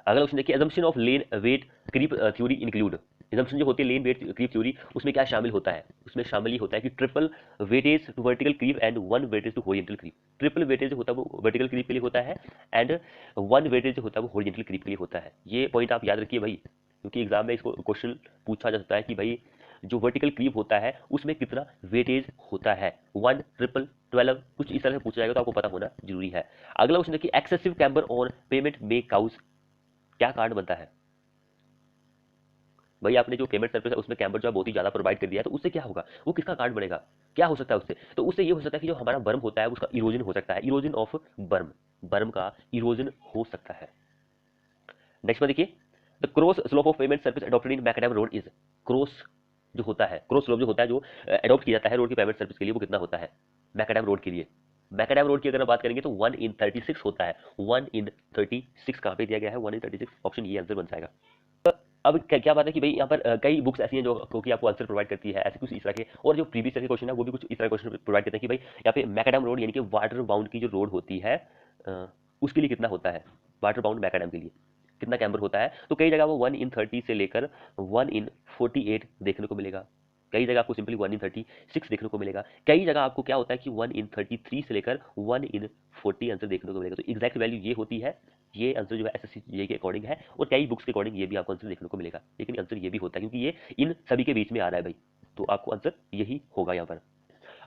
अगला क्वेश्चन देखिए, assumption of Lane weight creep theory include. Assumption जो होती है लेन वेट क्रीप थ्योरी, उसमें क्या शामिल होता है? उसमें शामिल ही होता है कि triple weightage to vertical creep and 1 weightage to horizontal creep. Triple weightage जो होता है वो वर्टिकल क्रीप के लिए होता है, एंड 1 वेटेज जो होता है वो हॉरिजॉन्टल क्रीप के लिए होता है। ये पॉइंट आप याद रखिए भाई, क्योंकि एग्जाम में इसको क्वेश्चन पूछा जा सकता है कि भाई जो वर्टिकल क्रीप होता है उसमें कितना वेटेज होता है, 1, ट्रिपल, 12, कुछ इस तरह से पूछा जाएगा, तो आपको पता होना जरूरी है। अगला क्वेश्चन देखिए, एक्सेसिव कैम्बर ऑन पेमेंट में काउस क्या कारण बनता है? भाई आपने जो पेमेंट सर्विस है उसमें कैम्बर जो बहुत ही ज्यादा प्रोवाइड कर दिया है, तो उससे क्या होगा? वो किसका कारण बनेगा? क्या हो सकता है उससे? तो उससे ये हो सकता है कि जो हमारा बर्म होता है उसका इरोजन हो सकता है, इरोजन ऑफ बर्म, बर्म का इरोजन हो सकता है। नेक्स्ट में देखिए, the cross slope of pavement surface adopted in macadam road is. Cross जो होता है, क्रॉस स्लोप जो होता है जो अडॉप्ट किया जाता है रोड की पेमेंट सर्विस के लिए, वो कितना होता है मैकडेम रोड के लिए? मैकडेम रोड की अगर बात करेंगे तो 1/36 होता है। 1/36 कहाँ पे दिया गया है? 1/36, ऑप्शन ये आंसर बन जाएगा। अब क्या बात है कि भाई यहाँ पर कई बुक्स ऐसी हैं जो क्योंकि आपको आंसर प्रोवाइड करती है ऐसे कुछ इस तरह के, और जो प्रीवियस ईयर के क्वेश्चन है वो भी कुछ इस तरह क्वेश्चन प्रोवाइड करते हैं कि भाई यहाँ पे मैकडेम रोड यानी कि वाटर बाउंड की जो रोड होती है उसके लिए कितना होता है, वाटर बाउंड मैकडेम के लिए कितना कैम्बर होता है? तो कई जगह वो 1/30 से लेकर 1/48 देखने को मिलेगा, कई जगह आपको सिंपली 1/36 देखने को मिलेगा, कई जगह आपको क्या होता है कि 1/33 से लेकर 1/40 आंसर देखने को मिलेगा। तो एग्जैक्ट वैल्यू ये होती है, ये आंसर जो है एसएससी के अकॉर्डिंग है, और कई बुक्स के अकॉर्डिंग ये भी आपको आंसर देखने को मिलेगा, लेकिन आंसर ये भी होता है क्योंकि ये इन सभी के बीच में आ रहा है भाई, तो आपको आंसर यही होगा यहाँ पर।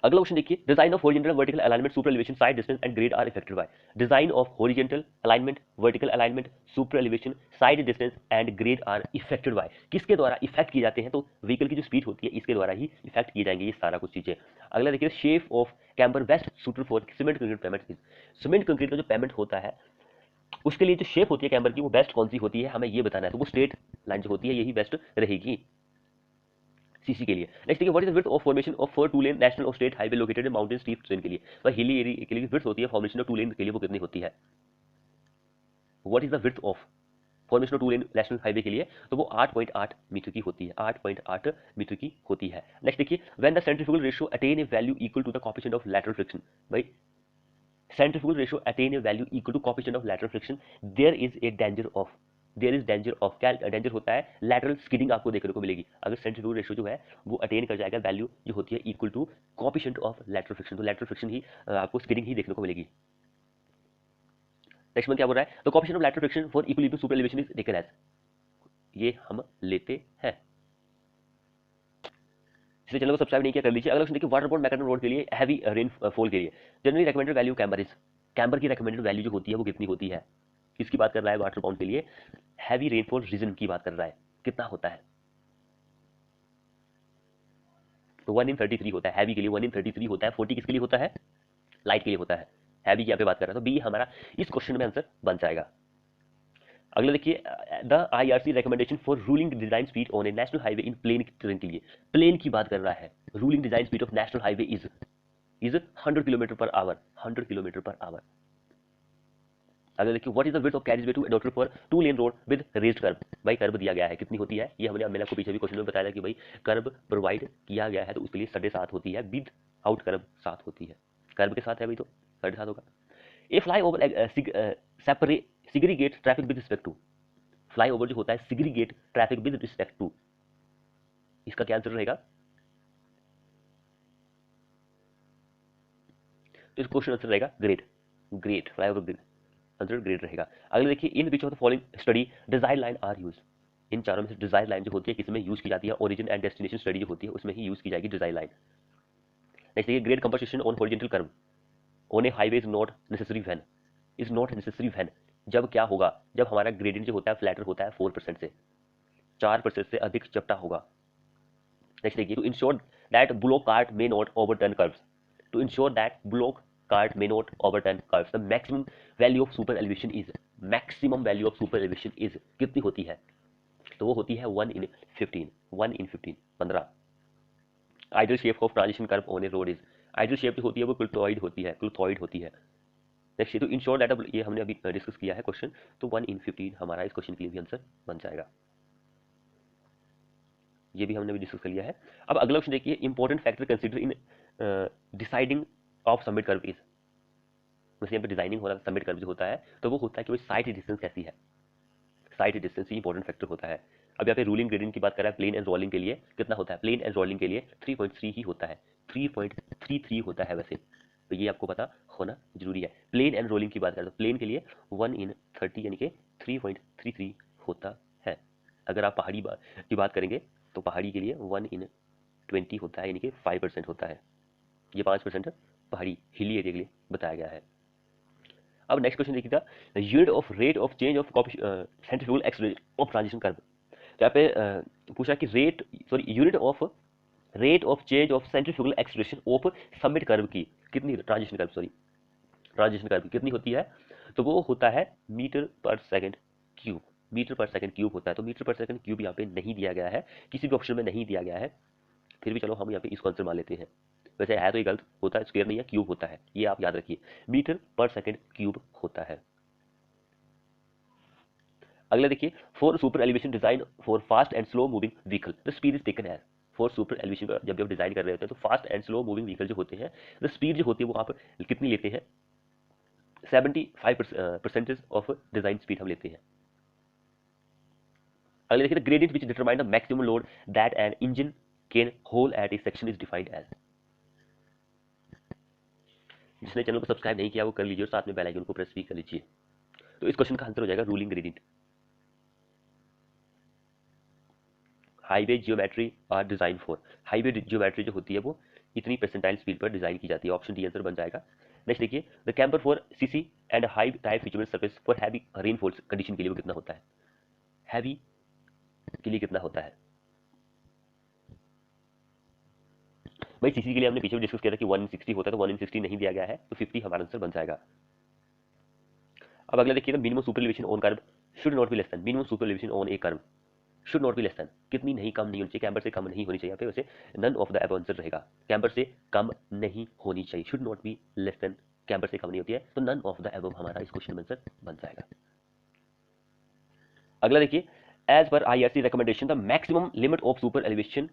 अगला क्वेश्चन देखिए, design of horizontal vertical alignment super elevation sight distance and grade are affected by. Design of horizontal alignment vertical alignment super elevation sight distance and grade are affected by, किसके द्वारा effect किए जाते हैं? तो vehicle की जो speed होती है इसके द्वारा ही इफेक्ट किए जाएंगे ये सारा कुछ चीजें। अगला देखिए, shape of camber best suited for cement concrete payment. Cement concrete का जो पेमेंट होता है उसके लिए जो शेप होती है कैम्बर की वो बेस्ट कौन सी होती है, हमें ये बताना है। तो वो स्ट्रेट लाइन जो होती है यही बेस्ट रहेगी सीसी के लिए। नेक्स्ट देखिए, what is the width of formation of 4 two lane national और state highway located in mountain steep terrain के लिए? वह हिली एरिया के लिए विड्थ होती है फॉर्मेशन ऑफ 2 लेन के लिए वो कितनी होती है? What is the width of formation of 2 lane national highway के लिए? तो वो 8.8 मीटर की होती है, 8.8 मीटर की होती है। नेक्स्ट देखिए, when the centrifugal ratio attain a value equal to the coefficient of lateral friction. भाई centrifugal ratio attain a value equal to coefficient of lateral friction, there is a danger of, there is danger of, क्या danger होता है? Lateral skidding आपको देखने को मिलेगी अगर centrifugal ratio जो है वो अटेन कर जाएगा वैल्यू जो होती है equal to coefficient of lateral friction, तो लैटरल फ्रिक्शन ही आपको स्किडिंग ही देखने को मिलेगी। नेक्स्ट में क्या बोल रहा है? तो coefficient of lateral friction for equilibrium super elevation is taken as, ये हम लेते हैं। इसलिए चैनल को सब्सक्राइब नहीं किया कर लीजिए। अगला क्वेश्चन देखिए, वाटर बोर्ड मैकेडम रोड के लिए हैवी रेनफॉल के लिए generally recommended value camber is. Camber की रेकमेंडेड वैल्यू जो होती है वो कितनी होती है? किसकी बात कर रहा है वाटर बाउंड के लिए? हैवी रेनफॉल रीजन की बात कर रहा है, कितना होता है? तो 1/33 होता है हैवी के लिए, 1/33 होता है। 40 किसके लिए होता है? लाइट के लिए होता है। हैवी की यहाँ पे बात कर रहा है, तो बी हमारा इस क्वेश्चन में आंसर बन जाएगा। अगला देखिए, the IRC recommendation for ruling design speed on a national highway in plain terrain के लिए, प्लेन की बात कर रहा है। Ruling design speed of national highway is 100 kilometre per hour, 100 kilometre per hour. अगर देखिए, what is the width of carriage way to adopted for 2 lane road with raised curve. भाई कर्व दिया गया है, कितनी होती है? ये मैंने आपको पीछे भी क्वेश्चन में बताया था कि भाई कर्व प्रोवाइड किया गया है तो उसके लिए 7.5 होती है, विद आउट कर्व 7 होती है। कर्व के साथ है भाई तो 7.5 होगा। A fly over segregate traffic with respect to, fly over जो होता है segregate traffic with respect to, इसका क्या आंसर रहेगा? तो इस क्वेश्चन आंसर रहेगा grade, great fly over grade, answer grade रहेगा। अगले देखिए, in which of the following study desire line are use. इन चारों में से डिजायर लाइन जो होती है किसमें यूज की जाती है? ओरिजिन एंड डेस्टिनेशन स्टडी जो होती है उसमें ही यूज की जाएगी डिजायर लाइन। नेक्स्ट देखिए, grade composition on horizontal curve on A highway is not necessary when, is not necessary when, जब क्या होगा? जब हमारा ग्रेडियंट जो होता है फ्लैटर होता है 4% से, 4% से अधिक चपटा होगा। नेक्स्ट देखिए, to ensure that bullock cart may not overturn curves, to ensure that bullock cart may not overturn curves. The maximum value of super elevation is, maximum value of super elevation is कितनी होती है? तो वो होती है 1 in 15, 1 in 15, 15. Ideal shape of transition curve on a road is, ideal shape जो होती है वो क्लुथोइड होती है, क्लुथोइड होती है. नेक्स्ट तो इन शॉर्ट दैट, ये हमने अभी डिस्कस किया है क्वेश्चन, तो 1 in 15 हमारा इस क्वेश्चन के लिए भी आंसर बन जाएगा. ये भी हमने भी डिस्कस कर लिया है. अब अगला क्वेश्चन देखिए, important factor consider in deciding of summit curve is. वैसे यहाँ पे डिजाइनिंग हो रहा है समिट कर्व जो होता है, तो वो होता है कि भाई साइड डिस्टेंस कैसी है. साइड डिस्टेंस ही इंपॉर्टेंट फैक्टर होता है. अब यहाँ पे रूलिंग ग्रेडियंट की बात कर रहा है, प्लेन एंड रोलिंग के लिए कितना होता है? प्लेन एंड रोलिंग के लिए 3.3 ही होता है, 3.33 होता है वैसे, तो ये आपको पता होना जरूरी है. प्लेन एंड रोलिंग की बात करें तो प्लेन के लिए 1 in 30 यानी कि 3.33 होता है. अगर आप पहाड़ी की बात करेंगे तो पहाड़ी के लिए 1 in 20 होता है, यानी कि 5% होता है. ये 5% पहाड़ी हिली एरिया के लिए बताया गया है. अब नेक्स्ट क्वेश्चन देखिएगा, unit of rate of change of centrifugal acceleration of transition curve. तो यहाँ पे पूछा कि unit of rate of change of centrifugal acceleration of summit curve की कितनी, ट्रांजिशन कर्व की कितनी होती है? तो वो होता है मीटर पर सेकंड क्यूब. मीटर पर सेकंड क्यूब होता है. तो मीटर पर सेकंड क्यूब यहाँ पे नहीं दिया गया है, किसी भी ऑप्शन में नहीं दिया गया है, फिर भी चलो हम यहाँ पे इसको आंसर मान लेते हैं. वैसे है तो ये गलत होता है, स्क्वायर नहीं है, क्यूब होता है, ये आप याद रखिए, मीटर पर सेकंड क्यूब होता है. अगला देखिए, for super elevation design for fast and slow moving vehicle the speed is taken as. For super elevation जब भी आप डिजाइन कर रहे होते हैं तो fast and slow moving vehicle जो होते हैं, द स्पीड जो होती है वो आप कितनी लेते हैं? 75% ऑफ डिजाइन स्पीड हम लेते हैं. अगला देखिए, the gradient which determine the maximum load that an engine can hold at a section is defined as. जिसने चैनल को सब्सक्राइब नहीं किया वो कर लीजिए और साथ में बेल आइकन को प्रेस भी कर लीजिए. तो इस क्वेश्चन का आंसर हो जाएगा रूलिंग ग्रेडियंट. हाईवे जियोमेट्री और डिजाइन फॉर, हाईवे जियोमेट्री जो होती है वो इतनी परसेंटाइल स्पीड पर डिजाइन की जाती है. ऑप्शन डी आंसर बन जाएगा. नेक्स्ट देखिए, the camber for CC and high type फिचुअल surface for heavy rainfall condition के लिए वो कितना होता है? हैवी के लिए कितना होता है भाई? सीसी के लिए हमने पीछे भी डिस्कस किया था कि 160 होता है, तो 1 in 60 नहीं दिया गया है, तो 50 हमारा आंसर बन जाएगा. अब अगला देखिएगा, minimum super elevation on curve should not be less then, minimum super elevation on a curve should not be less then, कितनी नहीं, कम नहीं होनी चाहिए, कैम्बर से कम नहीं होनी चाहिए. यहाँ पे वैसे none of the above answer रहेगा, कैम्बर से कम नहीं होनी चाहिए, should not be less than, camber से कम नहीं होती है, तो नन ऑफ द अबव हमारा इस क्वेश्चन में आंसर बन जाएगा. अगला देखिए, as per IRC recommendation the maximum limit of super elevation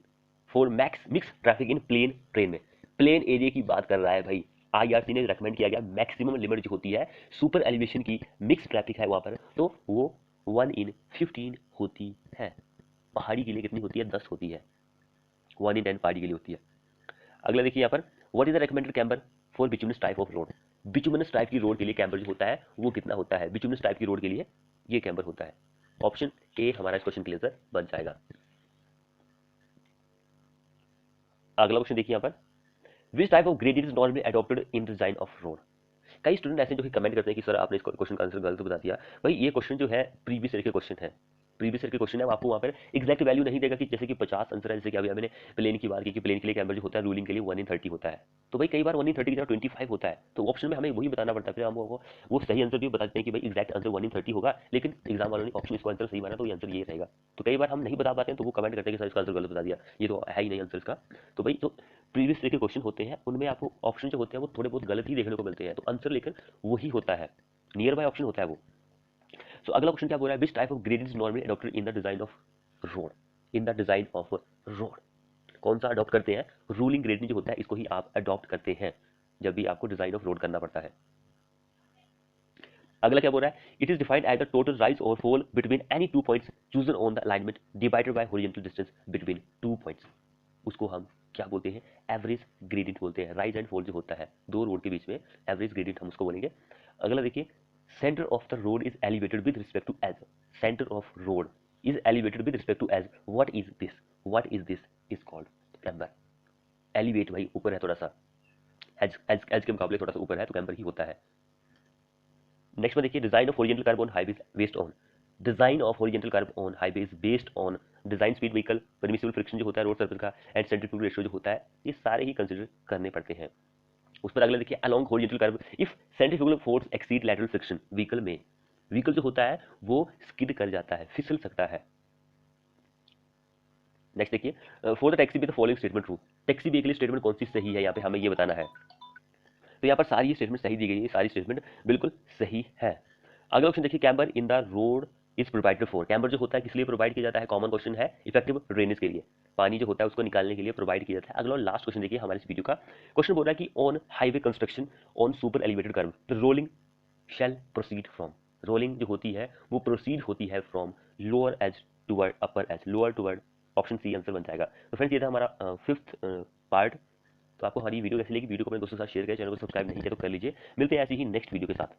for mix traffic in plain terrain में, प्लेन एरिया की बात कर रहा है भाई. आईआरसी ने रिकमेंड किया गया मैक्सिमम लिमिट जो होती है सुपर एलिवेशन की, मिक्स ट्रैफिक है वहां पर, तो वो 1 in 15 होती है. पहाड़ी के लिए कितनी होती है? 10 होती है. 1 in 10 पहाड़ी के लिए होती है. अगला देखिए यहाँ पर, what is the recommended camber for bituminous type of road. Bituminous type की रोड के लिए कैम्बर जो होता है वो कितना होता है? बिटुमिनस टाइप की रोड के लिए ये कैम्बर होता है. ऑप्शन ए हमारा इस क्वेश्चन के लिए आंसर बन जाएगा. अगला क्वेश्चन देखिए यहाँ पर, which type of gradient is normally adopted in design of road. कई स्टूडेंट ऐसे जो कि कमेंट करते हैं कि सर आपने इस क्वेश्चन का आंसर गलत बता दिया. भाई ये क्वेश्चन जो है प्रीवियस ईयर के क्वेश्चन है, प्रीवियस ईयर के क्वेश्चन है, आपको वहाँ पर एग्जैक्ट वैल्यू नहीं देगा कि जैसे कि 50 आंसर है, जैसे कि अभी मैंने प्लेन की बात की कि प्लेन के लिए कैम्बर जो होता है रूलिंग के लिए 1 in 30 होता है, तो भाई कई बार 1 in 30 की जगह 25 होता है, तो ऑप्शन में हमें वही बताना पड़ता है. फिर हम वो सही आंसर भी बताते हैं कि भाई एग्जैक्ट आंसर 1 in 30 होगा, लेकिन एग्जाम वालों ने ऑप्शन इसको आंसर सही माना तो ये आंसर ये रहेगा. तो कई बार हम नहीं बता पाते हैं तो वो कमेंट करते हैं कि सर इसका आंसर गलत बता दिया, ये तो है ही नहीं आंसर इसका. तो भाई जो प्रीवियस ईयर के क्वेश्चन होते हैं उनमें आपको ऑप्शन जो होते हैं वो थोड़े बहुत गलत ही देखने को मिलते हैं, तो आंसर लेकिन वही होता है, नियर बाय ऑप्शन होता है वो. सो अगला क्वेश्चन क्या बोल रहा है, which type of gradient is normally adopted in the design of road, in the design of road. कौन सा अडॉप्ट करते हैं? रूलिंग ग्रेडियंट जो होता है इसको ही आप अडॉप्ट करते हैं जब भी आपको डिजाइन ऑफ रोड करना पड़ता है. अगला क्या बोल रहा है, it is defined as the total rise और fall between any two points chosen on the alignment divided by horizontal distance between two points. उसको हम क्या बोलते हैं? एवरेज ग्रेडियंट बोलते हैं. राइज एंड फॉल जो होता है दो रोड के बीच में, एवरेज ग्रेडियंट हम उसको बोलेंगे. अगला देखिए, center of the road is elevated with respect to as, center of road is elevated with respect to as, what is this, what is this is called camber. elevate भाई ऊपर है थोड़ा सा, एज के मुकाबले थोड़ा सा ऊपर है तो कैम्बर ही होता है. नेक्स्ट में देखिए, design of horizontal curve on highway based on, design of horizontal curve on highway is based on design speed vehicle, permissible friction जो होता है रोड सरफेस का, एंड सेंट्रीफ्यूगल रेशियो जो होता है, ये सारे ही कंसीडर करने पड़ते हैं. उस पर अगला देखिए, along horizontal curve if centrifugal force exceed lateral friction vehicle में, व्हीकल जो होता है वो स्किड कर जाता है, फिसल सकता है। नेक्स्ट देखिए, for the taxi B the following statement true, taxi B के लिए स्टेटमेंट कौन सी सही है, यहाँ पे हमें ये बताना है। तो यहाँ पर सारी स्टेटमेंट सही दी गई है, सारी स्टेटमेंट बिल्कुल सही है। अगला ऑप्शन देखिए, camber in the road is provided for, camber जो होता है किस लिए प्रोवाइड किया जाता है, कॉमन क्वेश्चन है, इफेक्टिव ड्रेनेज के लिए, पानी जो होता है उसको निकालने के लिए प्रोवाइड किया जाता है। अगला और लास्ट क्वेश्चन देखिए हमारे इस वीडियो का, क्वेश्चन बोल रहा है कि on highway construction on super elevated curve the rolling shall proceed from, rolling जो होती है वो प्रोसीड होती है from lower edge toward upper edge, lower toward, option C answer बन जाएगा। तो फ्रेंड्स ये था हमारा फिफ्थ पार्ट। तो आपको हमारी वीडियो कैसी लगी, वीडियो को अपने दोस्तों के साथ शेयर करें, चैनल को सब्सक्राइब नहीं किया तो कर लीजिए। मिलते हैं ऐसी ही नेक्स्ट वीडियो के साथ।